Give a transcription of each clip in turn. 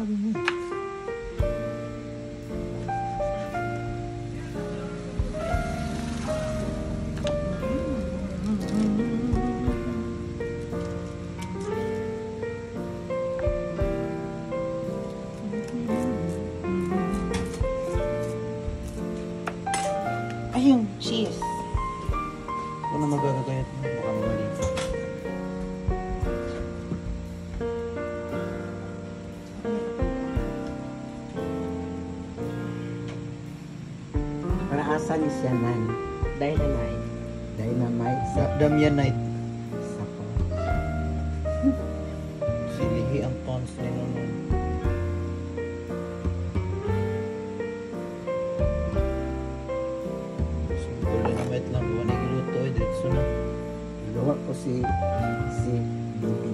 sabi mo. Ay, yung cheese. Kung na magagagayat mo, baka mamalito. Para asan siya nan? Dynamite. Dynamite sa Damianite. sako. Silihi ang tons ni Nonon. Simple dynamite lang. Buwan na giluto. Diretso na. Gawa ko si Bibi Daddy.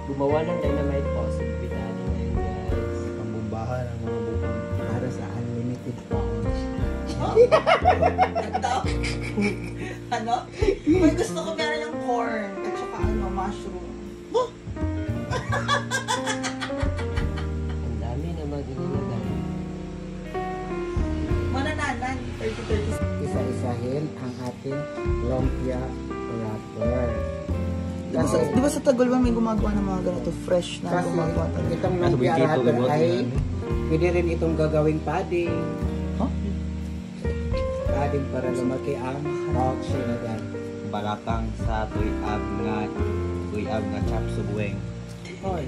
Gumawa ng dynamite po. Silpitado na yun, guys. Pambumbahan ng mga bukang. Para sa unlimited pounds. Ano? May gusto ko meron yung corn at saka ano, mushroom. Ang dami naman inilagay. Manananan, 30-30. Isa-isahin ang ating lumpia wrapper. Di ba sa Tagulma may gumagawa ng mga ganito, fresh na Kasi gumagawa talaga? itong lumpia wrapper ay pwede rin itong gagawing padding. Huh? Padding para lumaki ang pouch na dyan. Balakang sa tuyab nga chap subueng. Hoy,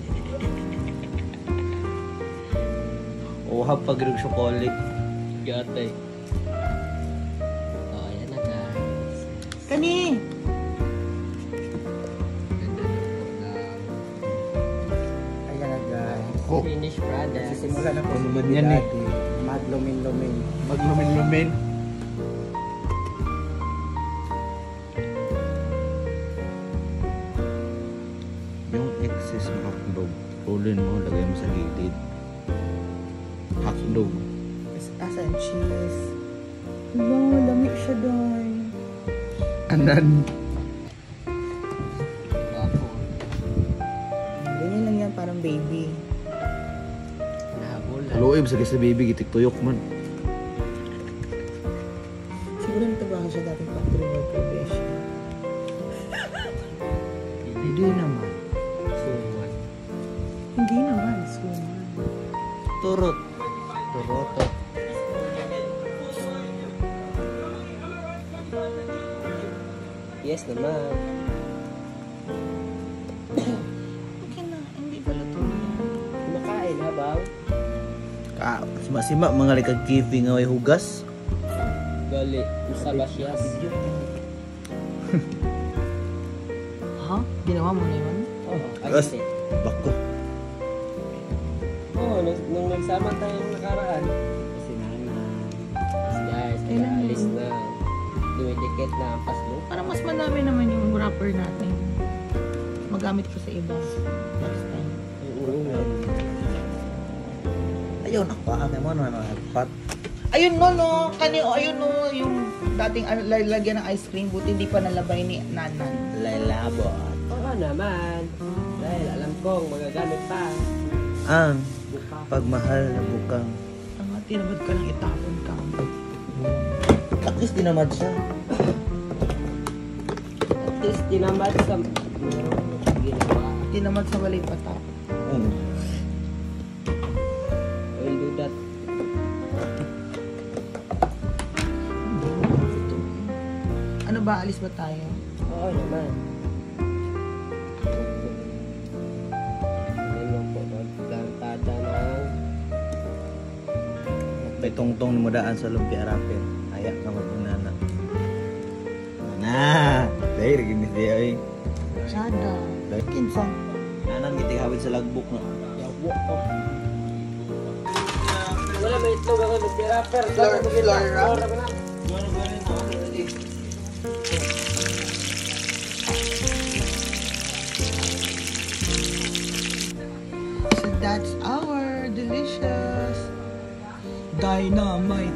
Uhab pag-rug chocolate. Gatay. Oh, ayan na, guys. Kani! Ganda na po na ayan na guys. finished product. Sisimula na po Ano si man Bibi yan eh? Daddy. Maglumin-lumin. Maglumin-lumin. Yung excess ng hotdog, rolling mo, lagay mo sa gilid. Hotdog. Asan cheese? Wala, lamig siya doon. Anan. Ako. Ganyan lang yan, parang baby. Nahabulan. Luoy, sa baby, gitik tuyok man. Siguro nagtrabaho siya dating factory worker, besh. Hindi naman. Suwan. Hindi naman, suman. Turot. Turoto. Yes naman. Okay na, hindi ba luto na yan? Kumakain habang Sima-sima, mga likag giving away hugas. gali sa basyas. Ha? Ginawa mo na yun? Oo, Gas. agit. Bako. Oo, nung nagsama tayong nakaraan. Kasi nanan. Guys, Kailan nag-aalis yun? na. Dumidikit na ang paslo. Parang mas madami naman yung wrapper natin. Magamit ko sa iba. Next time. Oo nga. Ayun, ako kami mo na nagpat. Ayun no. Ayun no, yung dating lagyan ng ice cream, buti hindi pa nalabay ni Nanan. Lalabot. Oo naman. Dahil alam kong magagamit pa. Ang Buka. pagmahal na bukang. Ang tinabad ka lang itapon ka. At least dinamad siya. At least tinamad sa ginawa. Tinamad sa walay patap. We'll do that. Ano ba, alis ba tayo? Oo naman. Ngayon po, magplantada ng May tungtong mo daan sa lumpia rapper. Ayak ka magunana. Na! Dahil gini siya eh. Sada. Kinsang. Nanan giting hawid sa lagbok na. yawo ko. Wala may itlog ako ng rapper. Flora. So that's our delicious dynamite.